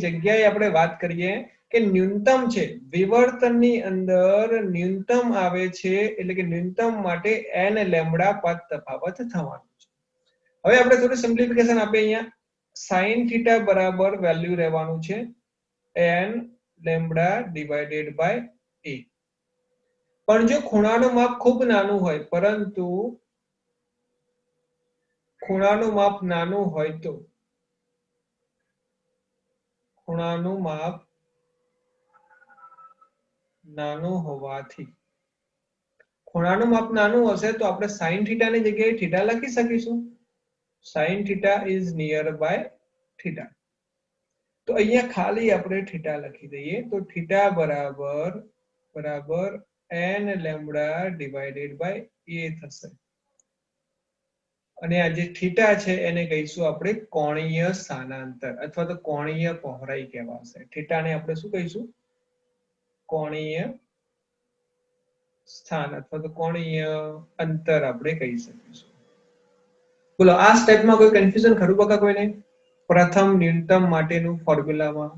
જગ્યાએ આપણે વાત કરીએ કે ન્યૂનતમ છે, વિવર્તનની અંદર ન્યૂનતમ આવે છે, એટલે કે ન્યૂનતમ માટે n લેમ્બડા પદ તફાવત થવાનું છે. હવે આપણે થોડું સિમ્પ્લિફિકેશન આપીએ. અહીંયા sin થીટા બરાબર વેલ્યુ રહેવાનું છે n lambda divided by a. પણ જો ખૂણાનું માપ ખૂબ નાનું હોય, પરંતુ ખૂણાનું માપ નાનું હોય તો ખૂણાનું માપ નાનું હોવાથી ખૂણાનું માપ નાનું હશે તો આપણે sin થીટા ની જગ્યાએ થીટા લખી શકીશું. sin theta is near by theta. તો અહીંયા ખાલી આપણે થીટા લખી દઈએ તો થીટા બરાબર n lambda divided by a થશે. અને આ જે થીટા છે એને કહીશું આપણે કોણીય સ્થાનાંતર અથવા તો કોણીય પહોળાઈ કહેવાશે. થીટાને આપણે શું કહીશું? કોણીય સ્થાન અથવા તો કોણીય અંતર આપણે કહી શકીશું. બોલો, આ સ્ટેપમાં કોઈ કન્ફ્યુઝન ખરું બકા કોઈને? પ્રથમ ન્યૂનતમ માટેનું ફોર્મ્યુલામાં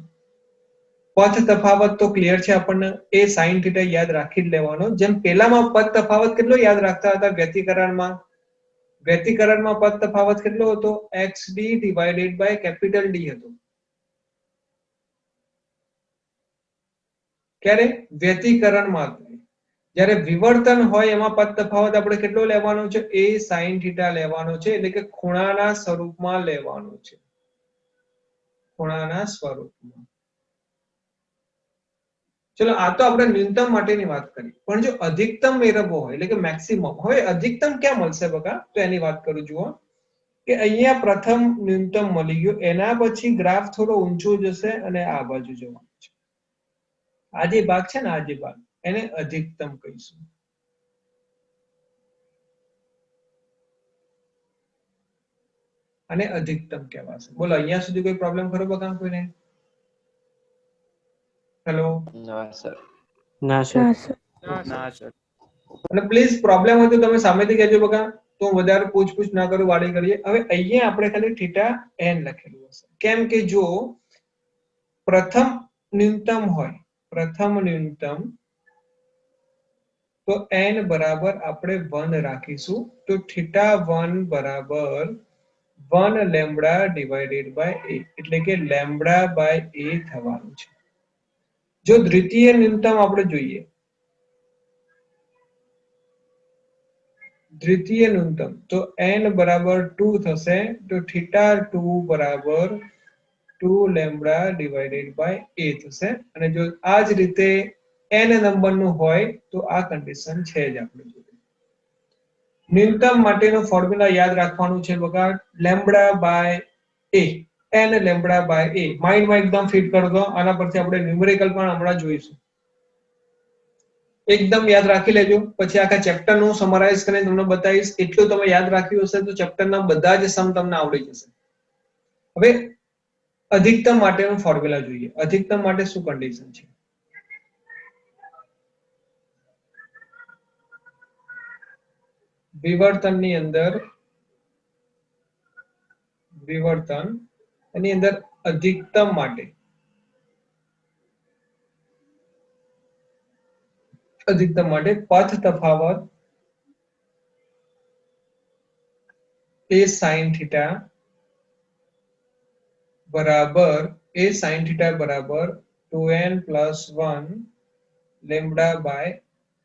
પથ તફાવત તો ક્લિયર છે આપણને. એ sin થીટા યાદ રાખી જ લેવાનો. જેમ પહેલામાં પથ તફાવત કેટલો યાદ રાખતા હતા વ્યતિકરણમાં? વ્યતિકરણમાં પદ તફાવત કેટલો હતો? xd divided by capital D હતો. ક્યારે? વ્યતિકરણમાં. જ્યારે વિવર્તન હોય એમાં પદ તફાવત આપણે કેટલો લેવાનો છે? a sin થીટા લેવાનો છે, એટલે કે ખૂણાના સ્વરૂપમાં લેવાનો છે. ખૂણાના સ્વરૂપમાં. ચલો, આ તો આપણે ન્યૂનતમ માટેની વાત કરી. પણ જો અધિકતમ મેળવવો હોય એટલે કે મેક્સિમમ, હવે અધિકતમ ક્યાં મળશે બકા? તો એની વાત કરું. જુઓ કે અહીંયા પ્રથમ ન્યૂનતમ મળી ગયો, એના પછી ગ્રાફ થોડો ઊંચો જશે અને આ બાજુ જવાનું છે. આ જે ભાગ છે ને, આ જે ભાગ, એને અધિકતમ કહીશું. અને અધિકતમ કહેવાશે. બોલો, અહીંયા સુધી કોઈ પ્રોબ્લેમ ખરો બકા કોઈને? હેલો? ના સર. ના સર. ના સર. અને પ્લીઝ પ્રોબ્લેમ હોય તો તમે સામેથી કહેજો બકા, તો વધારે પૂછપૂછ ના કરું, વાળી કરીએ. હવે અહીંયા આપણે ખાલી થીટા n લખેલું હશે. કેમ કે જો પ્રથમ ન્યૂનતમ હોય, પ્રથમ ન્યૂનતમ, તો n બરાબર આપણે 1 રાખીશું. તો થીટા 1 બરાબર 1 લેમ્બડા ડિવાઇડેડ બાય a, એટલે કે લેમ્બડા બાય a થવાનું છે. જો દ્વિતીય ન્યૂનતમ આપણે જોઈએ, દ્વિતીય ન્યૂનતમ, તો n બરાબર 2 થશે. તો થીટા 2 બરાબર 2 લેમ્બડા ડિવાઇડેડ બાય a થશે. અને જો આ જ રીતે n નંબરનું હોય તો આ કન્ડિશન છે જ આપણી જોડે. ન્યૂનતમ માટેનો ફોર્મ્યુલા યાદ રાખવાનું છે બકા, lambda by a, n lambda by a. માઇન્ડમાં એકદમ ફિટ કરી દો. આના પરથી આપણે ન્યુમેરિકલ પણ હમણાં જોઈશું. એકદમ યાદ રાખી લેજો. પછી આખા ચેપ્ટર નું સમરાઇઝ કરીને તમને બતાવીશ. એટલું તમે યાદ રાખ્યું હશે તો ચેપ્ટરના બધા જ સમ તમને આવડી જશે. હવે અધિકતમ માટેનો ફોર્મ્યુલા જોઈએ. અધિકતમ માટે શું કન્ડિશન છે? વિવર્તનની અંદર, વિવર્તન એની અંદર અધિકતમ માટે, અધિકતમ માટે પથ તફાવત a sin થીટા બરાબર 2n + 1 લેમ્બડા બાય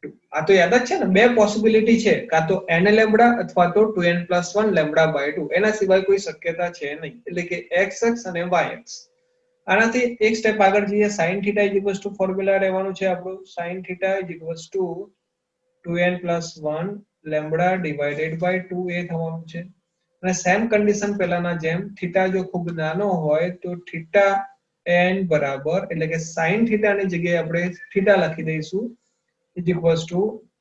2. આ તો યાદ જ છે ને, બે પોસિબિલિટી છે, કાં તો n લેમ્બડા અથવા તો 2n + 1 લેમ્બડા બાય 2. એના સિવાય કોઈ શક્યતા છે નહીં. એટલે કે x અક્ષ અને y અક્ષ. આનાથી એક સ્ટેપ આગળ જઈએ. sin થીટા = ફોર્મ્યુલા રહેવાનું છે આપણું. sin theta = 2n + 1 lambda divided by 2a થવાનું છે. અને સેમ કન્ડિશન પહેલાના જેમ, થીટા જો ખૂબ નાનો હોય તો થીટા n બરાબર, એટલે કે sin થીટા ની જગ્યાએ આપણે થીટા લખી દઈશું, =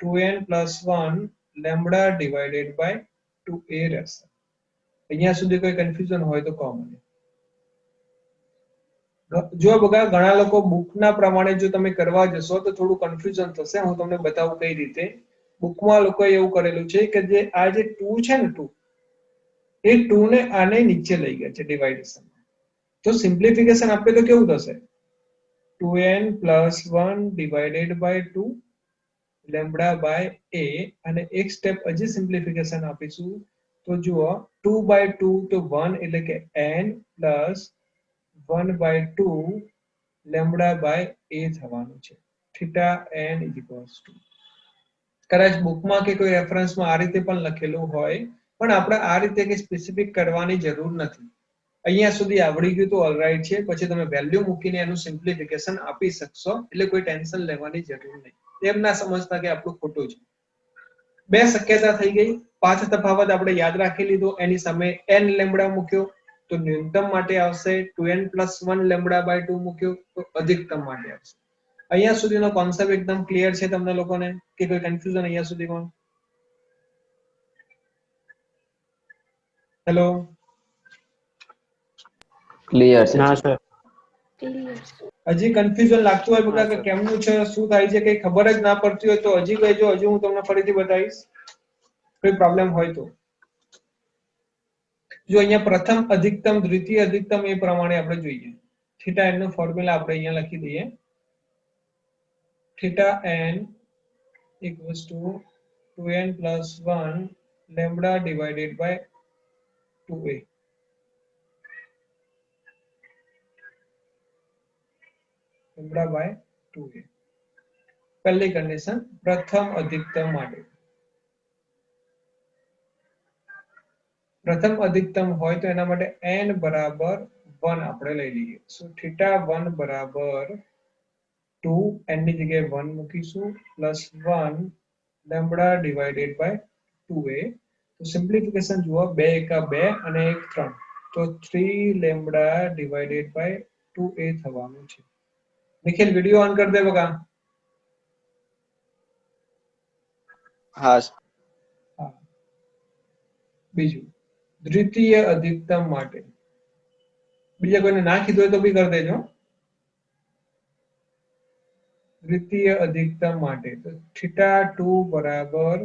2n + 1 lambda divided by 2a રહેશે. અહીંયા સુધી કોઈ કન્ફ્યુઝન હોય તો કહો મને. જો બગા, ઘણા લોકો બુકના પ્રમાણે જો તમે કરવા જશો તો થોડું કન્ફ્યુઝન થશે. હું તમને બતાવું કઈ રીતે. બુકમાં લોકોએ એવું કરેલું છે કે જે આ જે 2 છે ને, 2, એ 2 ને આને નીચે લઈ ગયા છે ડિવાઇડેશન. તો સિમ્પ્લિફિકેશન આપે તો કેવું થશે 2n + 1 divided by 2 lambda by a અને એક સ્ટેપ હજી સિમ્પ્લિફિકેશન આપીશું તો જુઓ 2/2 તો 1 એટલે કે n plus 1/2 lambda by a થવાનું છે થીટા n = કદાચ બુકમાં કે કોઈ રેફરન્સમાં આ રીતે પણ લખેલું હોય પણ આપણે આ રીતે કે સ્પેસિફિક કરવાની જરૂર નથી અહીંયા સુધી આવડી ગયું તો ઓલરાઈટ છે પછી તમે વેલ્યુ મૂકીને એનું સિમ્પ્લિફિકેશન આપી શકશો એટલે કોઈ ટેન્શન લેવાની જરૂર નહીં એમ ના સમજતા કે આપણું ખોટું છે બે શક્યતા થઈ ગઈ પાથ તફાવત આપણે યાદ રાખી લીધો એની સામે n લેમ્બડા મૂક્યો તો ન્યૂનતમ માટે આવશે 2n + 1 લેમ્બડા બાય 2 મૂક્યો તો અધિકતમ માટે આવશે અહીંયા સુધીનો કોન્સેપ્ટ એકદમ ક્લિયર છે તમને લોકોને કે કોઈ કન્ફ્યુઝન અહીંયા સુધીમાં હેલો ક્લિયર છે ના સર હજી કન્ફ્યુઝન લાગતું હોય બકા કે sir. કેમનું છે શું થાય છે કઈ ખબર જ ના પડતી હોય તો હજી કહેજો હજી હું તમને ફરીથી બતાવીશ કોઈ પ્રોબ્લેમ હોય તો જો અહીંયા પ્રથમ અધિકતમ દ્વિતીય અધિકતમ એ પ્રમાણે આપણે જોઈએ થીટા n નો ફોર્મ્યુલા આપણે અહીંયા લખી દઈએ theta n = 2n + 1 lambda divided by 2a lambda by 2a પહેલી કન્ડિશન પ્રથમ અધિકતમ માટે પ્રથમ અધિકતમ હોય તો એના માટે n બરાબર 1 આપણે લઈ લઈએ સો થીટા 1 બરાબર 2 n ની જગ્યાએ 1 મૂકીશું +1 લેમ્બડા ડિવાઇડેડ બાય 2a તો સિમ્પ્લિફિકેશન જુઓ 2 એકા 2 અને 1 3 તો 3 લેમ્બડા ડિવાઇડેડ બાય 2a થવાનું છે નિખિલ વિડિયો ઓન કરી દે બકા હા હા બીજું દ્વિતીય અધિકતમ માટે બીજા કોઈને ના કીધું હોય તો બી કરી દેજો દ્વિતીય અધિકતમ માટે તો થીટા 2 બરાબર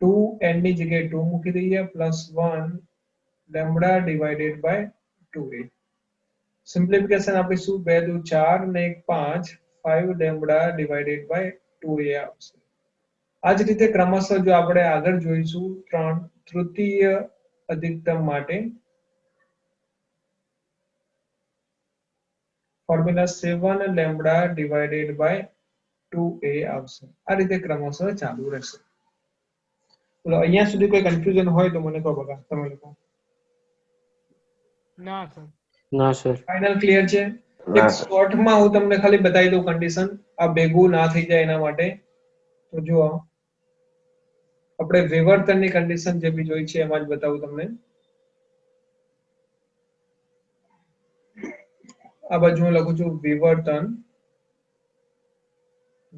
2 n ની જગ્યાએ 2 મૂકી દઈએ +1 lambda divided by 2a simplification આપીશું 2 દુ 4 ને 1 5 5 લેમ્બડા ડિવાઇડેડ બાય 2a આવશે આ જ રીતે ક્રમશઃ જો આપણે આગળ જોઈશું તૃતીય અધિકતમ માટે formula 7 lambda divided by 2a આવશે આ રીતે ક્રમશઃ ચાલુ રહેશે બોલો અહીંયા સુધી કોઈ કન્ફ્યુઝન હોય તો મને કહો બકા તમે લોકો ના સર ફાઇનલ ક્લિયર છે એક શોર્ટમાં હું તમને ખાલી બતાવી દઉં કન્ડિશન આ ભેગું ના થઈ જાય એના માટે તો જુઓ આપણે વિવર્તનની કન્ડિશન જે બી જોઈ છે એમાં જ બતાવું તમને આ બાજુ હું લખું છું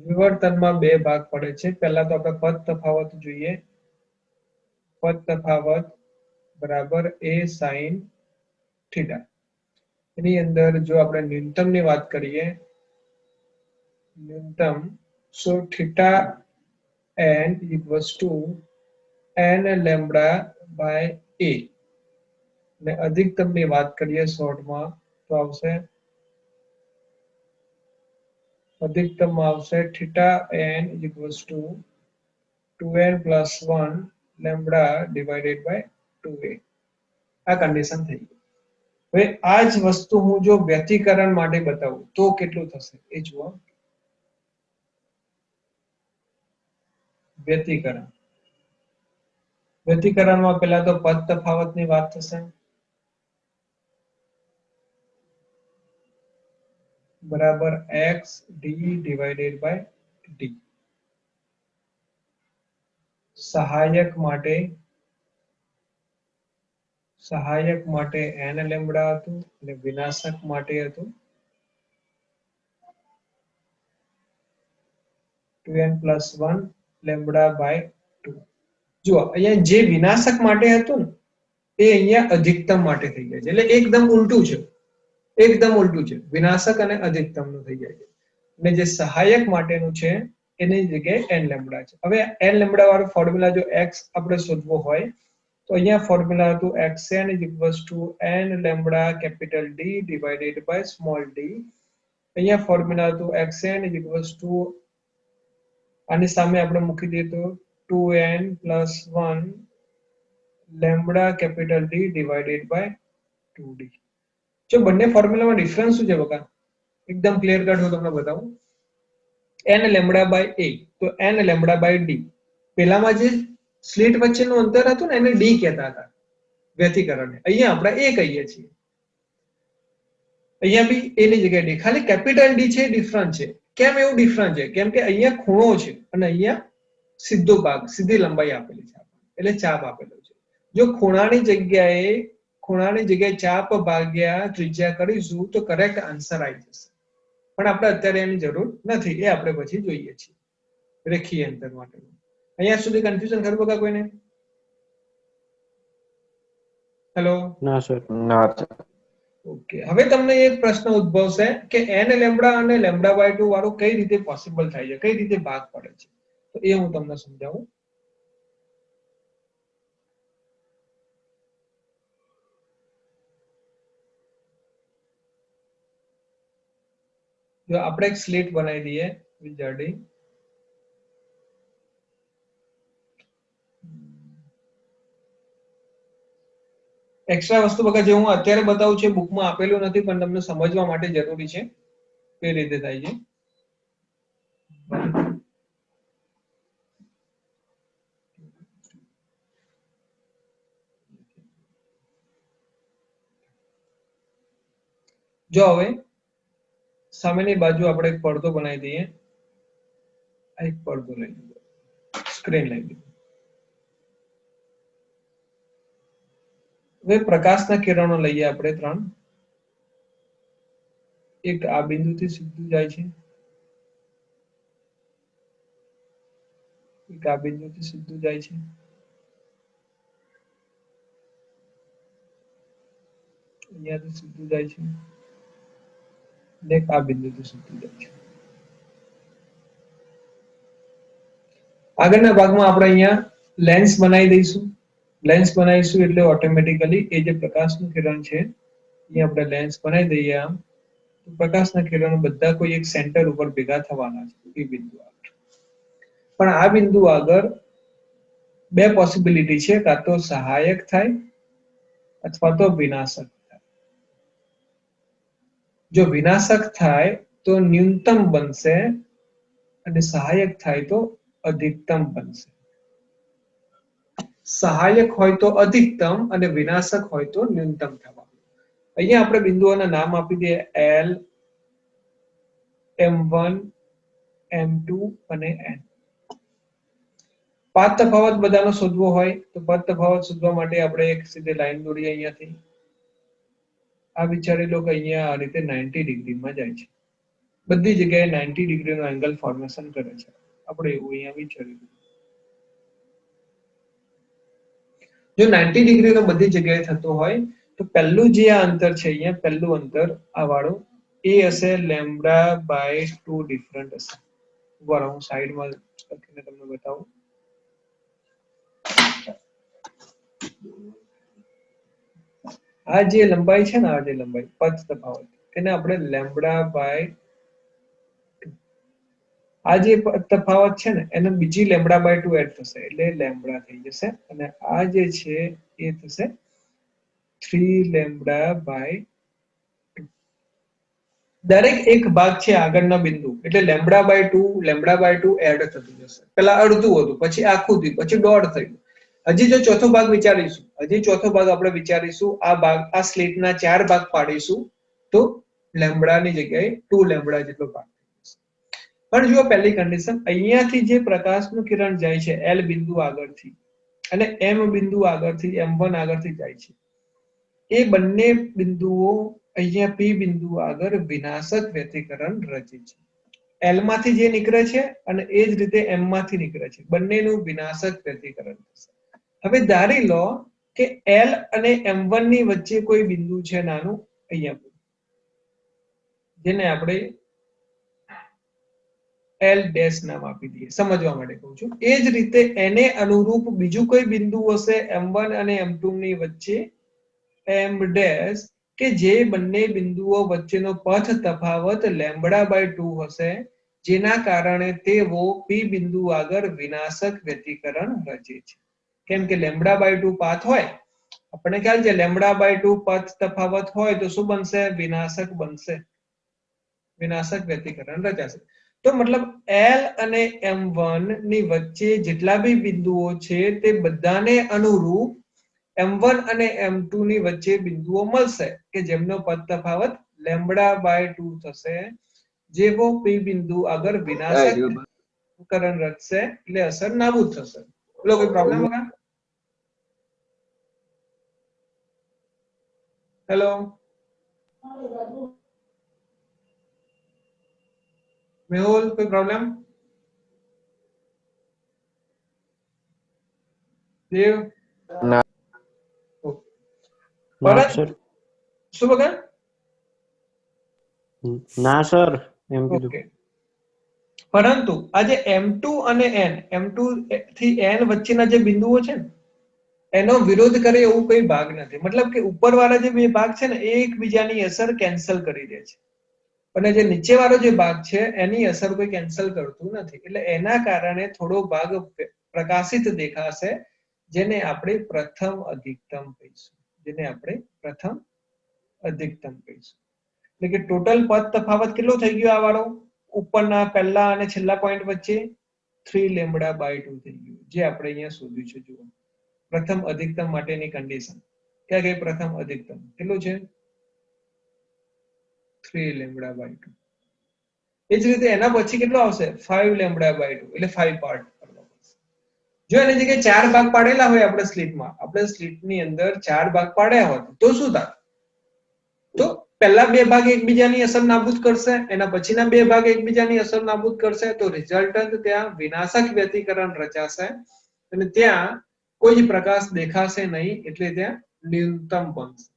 વિવર્તનમાં બે ભાગ પડે છે પહેલા તો આપણે પદ તફાવત જોઈએ પદ તફાવત બરાબર a sin થીટા એની અંદર જો આપણે ન્યૂનતમની વાત કરીએ ન્યૂનતમ so theta n = n lambda by a અને અધિકતમની વાત કરીએ શોર્ટમાં તો આવશે અધિકતમમાં આવશે theta n = 2n + 1 lambda divided by 2a આ કન્ડિશન થઈ ગઈ હવે આ જ વસ્તુ હું જો વ્યતિકરણ માટે બતાવું તો કેટલું થશે એ જુઓ વ્યતિકરણમાં પહેલા તો પદ તફાવતની વાત થશે બરાબર x d divided by d સહાયક માટે n લેમ્બડા હતું અને વિનાશક માટે હતું 2n + 1 લેમ્બડા બાય 2 જો અહીંયા જે વિનાશક માટે હતું ને એ અહીંયા અધિકતમ માટે થઈ જાય છે એટલે એકદમ ઉલટું છે વિનાશક અને અધિકતમનું થઈ જાય છે અને જે સહાયક માટેનું છે એની જગ્યાએ n લેમ્બડા છે હવે n લેમ્બડા વાળો ફોર્મ્યુલા જો x આપણે શોધવો હોય તો અહીંયા ફોર્મ્યુલા હતું xn is equals to n lambda capital D divided by small d. અહીંયા ફોર્મ્યુલા હતું xn is equals to આની સામે આપણે મૂકી દઈએ તો 2n plus 1 lambda capital D divided by 2d. જો બંને ફોર્મ્યુલામાં ડિફરન્સ શું છે બકા એકદમ ક્લિયર કટ હું તમને બતાવું. n lambda by a તો n lambda by d. પહેલામાં જે સ્લિટ વચ્ચેનું અંતર હતું ને એને d કહેતા હતા વ્યતિકરણને. અહીંયા આપણે a કહીએ છીએ. અહીંયા બી a ની જગ્યાએ d. ખાલી કેપિટલ d છે ડિફરન્ટ છે. કેમ એવું ડિફરન્ટ છે? કેમ કે અહીંયા ખૂણો છે અને અહીંયા સીધો ભાગ સીધી લંબાઈ આપેલી છે એટલે ચાપ આપેલો છે. જો ખૂણાની જગ્યાએ ચાપ ભાગ્યા ત્રિજ્યા કરીશું તો કરેક્ટ આન્સર આવી જશે. પણ આપણે અત્યારે એની જરૂર નથી, એ આપણે પછી જોઈએ છીએ રેખીય અંતર માટે. અહીંયા સુધી કન્ફ્યુઝન ખરું બકા કોઈને? હેલો ના સર. ના sir. ઓકે, હવે તમને એક પ્રશ્ન ઉદ્ભવશે કે n લેમ્બડા અને લેમ્બડા બાય 2 વાળું કઈ રીતે પોસિબલ થાય છે, કઈ રીતે ભાગ પડે છે, તો એ હું તમને સમજાવું. જો આપણે એક સ્લેટ બનાવી દઈએ વિજાર્ડી, એક્સ્ટ્રા વસ્તુ બકા જે હું અત્યારે બતાવું છું બુકમાં આપેલું નથી પણ તમને સમજવા માટે જરૂરી છે કઈ રીતે થાય છે. જો હવે સામેની બાજુ આપણે એક પડદો બનાવી દઈએ. આ એક પડદો લઈ લીધો, સ્ક્રીન લઈ લીધો. હવે પ્રકાશના કિરણો લઈએ આપણે 3. એક આ બિંદુથી સીધું જાય છે, એક આ બિંદુથી સીધું જાય છે, અહીંયાથી સીધું જાય છે, અને એક આ બિંદુથી સીધું જાય છે. આગળના ભાગમાં આપણે અહીંયા લેન્સ બનાવી દઈશું. લેન્સ બનાવીશું એટલે ઓટોમેટિકલી એ જે પ્રકાશનું કિરણ છે એ આપણે લેન્સ બનાવી દઈએ. આમ તો પ્રકાશના કિરણો બધા કોઈ એક સેન્ટર ઉપર ભેગા થવાના છે એ બિંદુ આગળ. પણ આ બિંદુ આગળ બે પોસિબિલિટી છે, કાં તો સહાયક થાય અથવા તો વિનાશક થાય. જો વિનાશક થાય તો ન્યૂનતમ બનશે અને સહાયક થાય તો અધિકતમ બનશે. સહાયક હોય તો અધિકતમ અને વિનાશક હોય તો ન્યૂનતમ થવાનું. અહીંયા આપણે બિંદુઓના નામ આપી દઈએ L, M1, M2 અને N. પાથ તફાવત બધાનો શોધવો હોય તો પાથ તફાવત શોધવા માટે આપણે એક સીધી લાઈન દોરીએ અહીંયાથી. આ વિચારી લો કે અહીંયા આ રીતે 90 ડિગ્રીમાં જાય છે, બધી જગ્યાએ 90 ડિગ્રીનો એંગલ ફોર્મેશન કરે છે. આપણે એવું અહીંયા વિચારી લો. જો 90 ડિગ્રીનો બધી જગ્યાએ થતો હોય તો પહેલું જે આ અંતર છે અહીંયા પહેલું અંતર આ વાળું એ હશે લેમ્બડા બાય 2 ડિફરન્ટ હશે. ઉભા રહો, હું સાઈડમાં લખીને તમને બતાવું. આ જે લંબાઈ છે ને, આ જે લંબાઈ પથ તફાવત એને આપણે લેમ્બડા બાય, આ જે તફાવત છે ને એને બીજી લેમ્બડા બાય 2 એડ થશે એટલે લેમ્બડા થઈ જશે, અને આ જે છે એ થશે 3 લેમ્બડા બાય 2. દરેક એક ભાગ છે આગળનો બિંદુ એટલે લેમ્બડા બાય 2 એડ થતું જશે. પેલા અડધું હતું, પછી આખું થયું, પછી દોઢ થયું. હજી જો ચોથો ભાગ વિચારીશું, આપણે વિચારીશું આ ભાગ, આ સ્લીટના 4 ભાગ પાડીશું તો લેમ્બડાની જગ્યાએ 2 લેમ્બડા જેટલો ભાગ. પણ જુઓ પહેલી કન્ડિશન, અહીંયાથી જે પ્રકાશનું કિરણ જાય છે L બિંદુ આગળથી અને M બિંદુ આગળથી, M1 આગળથી જાય છે, એ બંને બિંદુઓ અહીંયા P બિંદુ આગળ વિનાશક વ્યતિકરણ રચે છે. L માંથી જે નીકળે છે અને એ જ રીતે M માંથી નીકળે છે, બંનેનું વિનાશક વ્યતિકરણ થશે. હવે ધારી લો કે L અને M1 ની વચ્ચે કોઈ બિંદુ છે નાનું અહીંયા, જેને આપણે એલ ડેશ નામ આપી દઈએ, સમજવા માટે કહું છું. એ જ રીતે એને અનુરૂપ બીજું કોઈ બિંદુ હશે m1 અને m2 ની વચ્ચે m ડેશ, કે જે બંને બિંદુઓ વચ્ચેનો પથ તફાવત λ/2 હશે, જેના કારણે તેઓ p બિંદુ આગળ વિનાશક વ્યતિકરણ રચે છે. કેમ કે λ/2 પાથ હોય, આપણને ખ્યાલ છે λ/2 પથ તફાવત હોય તો શું બનશે? વિનાશક બનશે, વિનાશક વ્યતિકરણ રચાશે. તો મતલબ L અને M1 ની વચ્ચે જેટલા બી બિંદુઓ છે તે બધાને અનુરૂપ M1 અને M2 ની વચ્ચે બિંદુઓ મળશે કે જેમનો પદ તફાવત λ/2 થશે, જેવો P બિંદુ આગળ વિનાશક વ્યતિકરણ રચશે એટલે અસર નાબૂદ થશે. બોલો કોઈ પ્રોબ્લેમ વગર? હેલો, મેહુલ, કોઈ પ્રોબ્લેમ? દેવ? ના. ના સર. શું વગર? ના સર, એમ કીધું. ઓકે. પરંતુ આ જે M2 અને N, M2 થી N વચ્ચેના જે બિંદુઓ છે ને એનો વિરોધ કરે એવું કોઈ ભાગ નથી. મતલબ કે ઉપરવાળા જે બે ભાગ છે ને એ એકબીજાની અસર કેન્સલ કરી દે છે, અને જે નીચેવાળો જે ભાગ છે એની અસર કોઈ કેન્સલ કરતું નથી. એટલે એના કારણે થોડો ભાગ પ્રકાશિત દેખાશે, જેને આપણે પ્રથમ અધિકતમ કહીશું. જેને આપણે પ્રથમ અધિકતમ કહીશું. એટલે કે ટોટલ પદ તફાવત કેટલો થઈ ગયો? આ વાળો ઉપરના પહેલા અને છેલ્લા પોઈન્ટ વચ્ચે 3λ/2 થઈ ગયું, જે આપણે અહીંયા શોધ્યું છે. જુઓ, પ્રથમ અધિકતમ માટેની કન્ડિશન ક્યાં ગઈ? પ્રથમ અધિકતમ કેટલું છે? 3λ/2. એ જ રીતે એના પછી કેટલો આવશે? 5λ/2, એટલે 5 પાર્ટ કરવા પડશે. જો એની જગ્યાએ 4 ભાગ પાડેલા હોય આપણે સ્લીટમાં, આપણે સ્લીટની અંદર 4 ભાગ પાડ્યા હોત તો શું થાય? તો પહેલા બે ભાગ એકબીજાની અસર નાબૂદ કરશે, એના પછીના બે ભાગ એકબીજાની અસર નાબૂદ કરશે, તો રિઝલ્ટન્ટ ત્યાં વિનાશક વ્યતિકરણ રચાશે અને ત્યાં કોઈ જ પ્રકાશ દેખાશે નહીં, એટલે ત્યાં ન્યૂનતમ બનશે.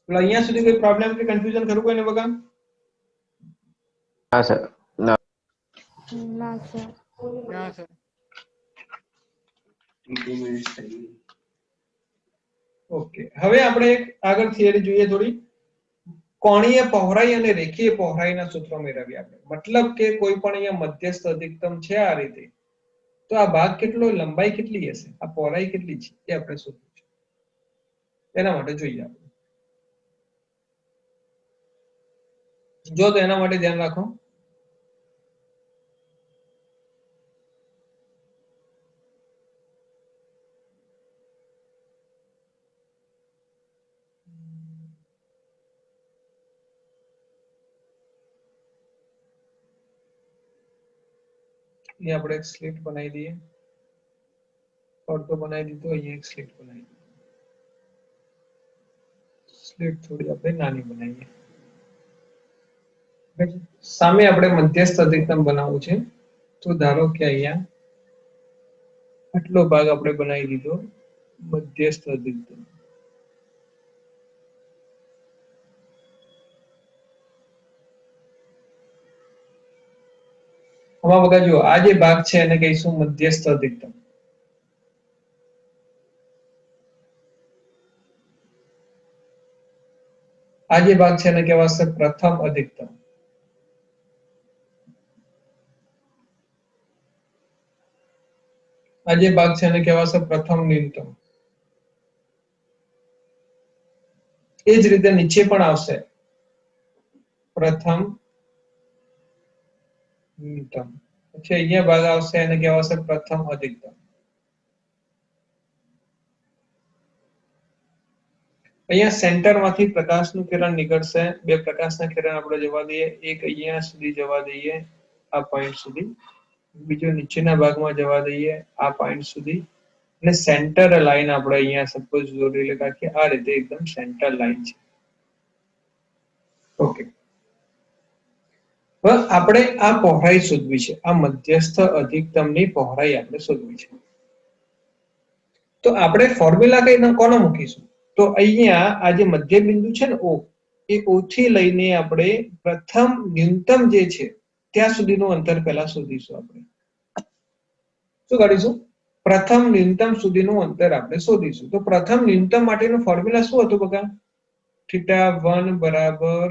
એટલે અહીંયા સુધી કોઈ પ્રોબ્લેમ કે કન્ફ્યુઝન ખરું કોઈને વગર? ના સર. ના. ના સર. ના સર. ઓકે, હવે આપણે એક આગળ થિયરી જોઈએ થોડી. કોણીય પહોળાઈ અને રેખીય પહોળાઈના સૂત્રો મેળવીએ આપણે. મતલબ કે કોઈ પણ અહીંયા મધ્યસ્થ અધિકતમ છે આ રીતે, તો આ ભાગ કેટલો, લંબાઈ કેટલી હશે, આ પહોળાઈ કેટલી છે એ આપણે શોધવું છે. એના માટે જોઈએ આપણે. જો તો એના માટે ધ્યાન રાખો. ये આપણે એક સ્લિટ બનાવી દઈએ, પડતો બનાવી દીધો, અહીંયા એક સ્લિટ બનાવી દઈએ. સ્લિટ થોડી આપણે નાની બનાવીએ. સામે આપણે મધ્યસ્થ અધિકતમ બનાવવું છે, તો ધારો કે અહીંયા આટલો ભાગ આપણે બનાવી દીધો મધ્યસ્થ અધિકતમ. આમાં બધા જો આ જે ભાગ છે એને કહીશું મધ્યસ્થ અધિકતમ. આ જે ભાગ છે એને કહેવાશે પ્રથમ અધિકતમ. આ જે ભાગ છે એને કહેવાશે પ્રથમ ન્યૂનતમ. એ જ રીતે નીચે પણ આવશે પ્રથમ ન્યૂનતમ. પછી અહીંયા ભાગ આવશે એને કહેવાશે પ્રથમ અધિકતમ. અહીંયા સેન્ટર માંથી પ્રકાશનું કિરણ નીકળશે. બે પ્રકાશના કિરણ આપણે જવા દઈએ, એક અહીંયા સુધી જવા દઈએ આ પોઈન્ટ સુધી, બીજો નીચેના ભાગમાં જવા દઈએ આ પોઈન્ટ સુધી, અને સેન્ટર લાઈન આપણે અહીંયા સપોઝ દોરી લગાવીએ આ રીતે એકદમ સેન્ટર લાઈન છે. ઓકે, હવે આપણે આ પહોળાઈ શોધવી છે, આ મધ્યસ્થ અધિકતમની પહોળાઈ આપણે શોધવી છે. તો આપણે ફોર્મ્યુલા કઈ કોનો મૂકીશું? તો અહીંયા આ જે મધ્ય બિંદુ છે ને O, એ O થી લઈને આપણે પ્રથમ ન્યૂનતમ જે છે ત્યાં સુધીનું અંતર પહેલા શોધીશું આપણે. શું કરીશું? પ્રથમ ન્યૂનતમ સુધીનું અંતર આપણે શોધીશું. તો પ્રથમ ન્યૂનતમ માટેનું ફોર્મ્યુલા શું હતું બકા? θ1 બરાબર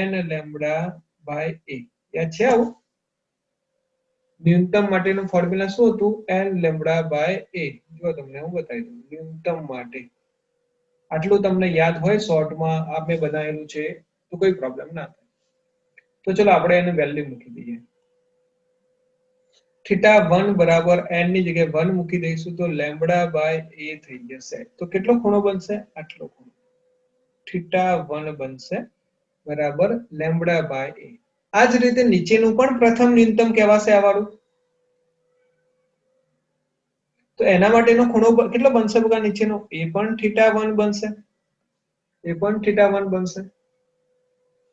n લેમ્બડા બાય a. યાદ છે આવું? ન્યૂનતમ માટેનું ફોર્મ્યુલા શું હતું? n lambda by a. જો તમને હું બતાવી દઉં. ન્યૂનતમ માટે આટલું તમને યાદ હોય શોર્ટમાં આ મેં બનાવેલું છે તો કોઈ પ્રોબ્લેમ ના થાય. તો ચલો આપણે એને વેલ્યુ મૂકી દઈએ. θ1 બરાબર n ની જગ્યાએ 1 મૂકી દઈશું તો લેમ્બડા બાય a થઈ જશે. તો કેટલો ખૂણો બનશે? આટલો ખૂણો. θ1 બનશે બરાબર લેમ્બડા બાય a. આ જ રીતે નીચેનું પણ પ્રથમ ન્યૂનતમ કહેવાશે આ વાળું. તો એના માટેનો ખૂણો કેટલો બનશે બકા નીચેનો? એ પણ θ1 બનશે. એ પણ θ1 બનશે.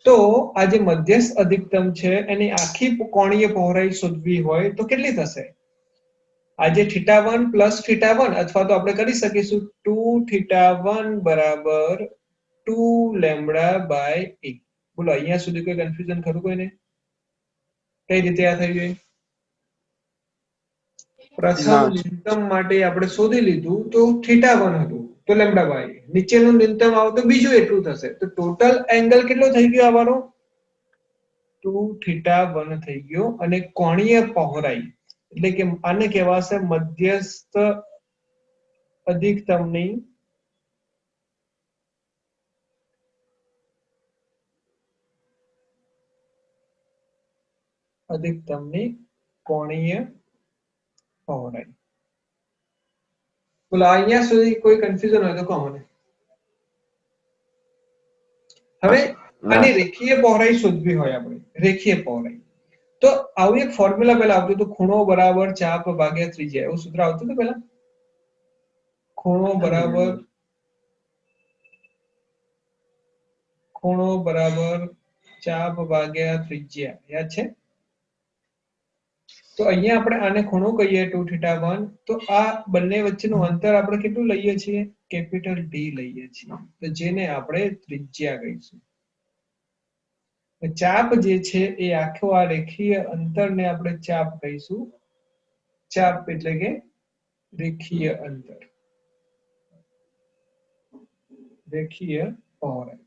તો આ જે મધ્યસ્થ અધિકતમ છે એની આખી કોણીય પહોળાઈ શોધવી હોય તો કેટલી થશે? આ જે θ1 પ્લસ θ1 અથવા તો આપણે કરી શકીશું 2θ1 બરાબર 2 લેમ્બડા બાય a. બોલો અહીંયા સુધી કોઈ કન્ફ્યુઝન ખરું કોઈને? કઈ રીતે આ થઈ ગયું? પ્રથમ ન્યૂનતમ માટે આપણે શોધી લીધું તો θ1 હતું તો લેમ્બડા બાય a. નીચેનું ન્યૂનતમ આવે તો બીજું એટલું થશે. તો ટોટલ એંગલ કેટલો થઈ ગયો આવાનો? 2θ1 થઈ ગયો. અને કોણીય પહોળાઈ એટલે કે આને કહેવાશે મધ્યસ્થ અધિકતમની કોણીય પહોળાઈ. બોલો અહીંયા સુધી કોઈ કન્ફ્યુઝન હોય તો કહો મને. હવે આની રેખીય પહોળાઈ શોધવી હોય આપણે, રેખીય પહોળાઈ, તો આવું એક ફોર્મ્યુલા પહેલા આવતું હતું, ખૂણો બરાબર ચાપ ભાગ્યા ત્રિજ્યા. એવું સૂત્ર આવતું હતું પહેલા. ખૂણો બરાબર ચાપ ભાગ્યા ત્રિજ્યા. યાદ છે? તો અહીંયા આપણે આને ખૂણો કહીએ 2θ1. તો આ બંને વચ્ચેનું અંતર આપણે કેટલું લઈએ છીએ? કેપિટલ D લઈએ છીએ. તો જેને આપણે ત્રિજ્યા કહીશું. ચાપ જે છે એ આખો આ રેખીય અંતરને આપણે ચાપ કહીશું. ચાપ એટલે કે રેખીય અંતર, રેખીય પહોળાઈ.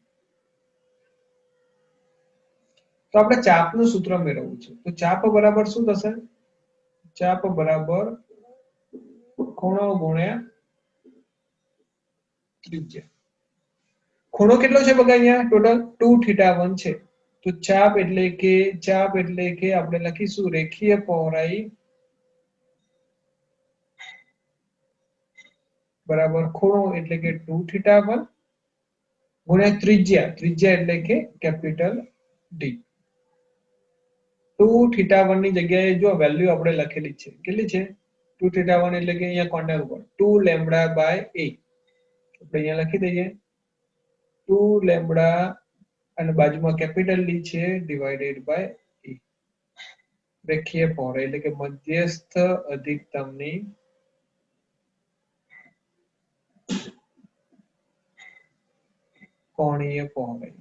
તો આપણે ચાપનું સૂત્ર મેળવવું છે. તો ચાપ બરાબર શું થશે? ચાપ બરાબર ખૂણો ગુણ્યા ત્રિજ્યા. ખૂણો કેટલો છે બગા? અહીંયા ટોટલ 2θ1 છે. તો ચાપ એટલે કે આપણે લખીશું રેખીય પહોળાઈ બરાબર ખૂણો એટલે કે 2θ1 ગુણ્યા ત્રિજ્યા એટલે કે કેપિટલ D. 2θ1 ની જગ્યાએ જો વેલ્યુ આપણે લખેલી છે, કેટલી છે? 2θ1 એટલે કે અહીંયા કોર્નર ઉપર 2 લેમ્બડા બાય a. આપણે અહીંયા લખી દઈએ 2 લેમ્બડા અને બાજુમાં કેપિટલ D છે ડિવાઇડેડ બાય a. રેખીય પહોળાઈ એટલે કે મધ્યસ્થ અધિકતમની કોણીય પહોળાઈ.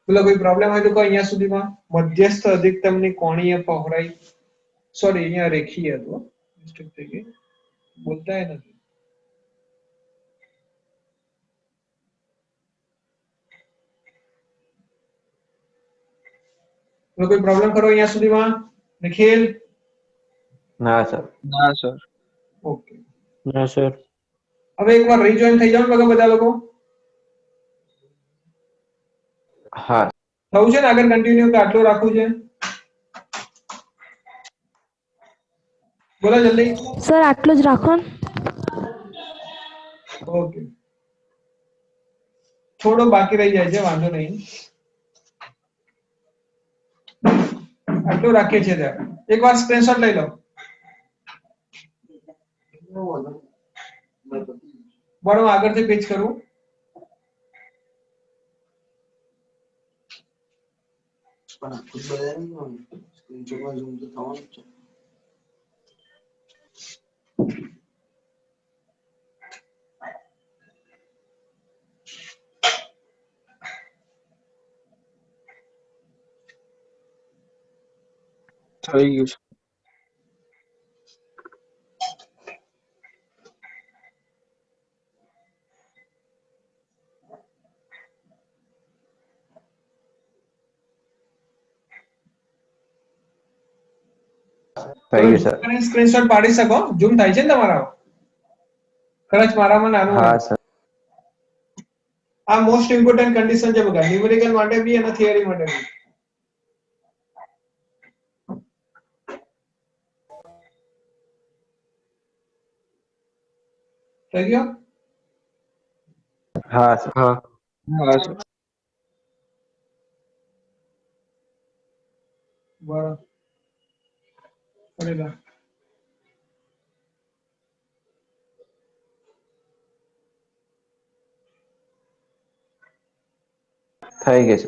બોલો કોઈ પ્રોબ્લેમ હોય તો કહો અહીંયા સુધીમાં. મધ્યસ્થ અધિકતમની કોણીય પહોળાઈ, સોરી અહીંયા રેખીય હતું, મિસ્ટેક થઈ ગઈ, બોલતા નથી. કોઈ પ્રોબ્લેમ કરો અહીંયા સુધીમાં? નિખિલ? ના સર. ઓકે. ના સર. હવે એકવાર રીજોઈન થઈ જાવ ને બધા લોકો. હા. થવું છે ને આગળ કન્ટિન્યુ કે આટલું રાખવું છે? બોલો જલ્દી. સર આટલું જ રાખો ને. ઓકે. થોડો બાકી રહી જાય છે, વાંધો નહીં. આટલું રાખીએ છીએ ત્યારે. એકવાર સ્ક્રીનશોટ લઈ લો. બરો આગળથી પેજ કરું. થઈ ગયું છે. થઈ ગયું સર. સ્ક્રીનશોટ પાડી શકો, ઝૂમ થાય છે ને તમારા? કદાચ મારામાં નાનું હા હોય. સર. આ મોસ્ટ ઇમ્પોર્ટન્ટ કન્ડિશન છે બગા, ન્યુમેરિકલ માટે બી અને થિયરી માટે બી. થઈ ગયો? હા સર. હા હા સર. બરાબર. ફરી લો. થઈ ગયું સર.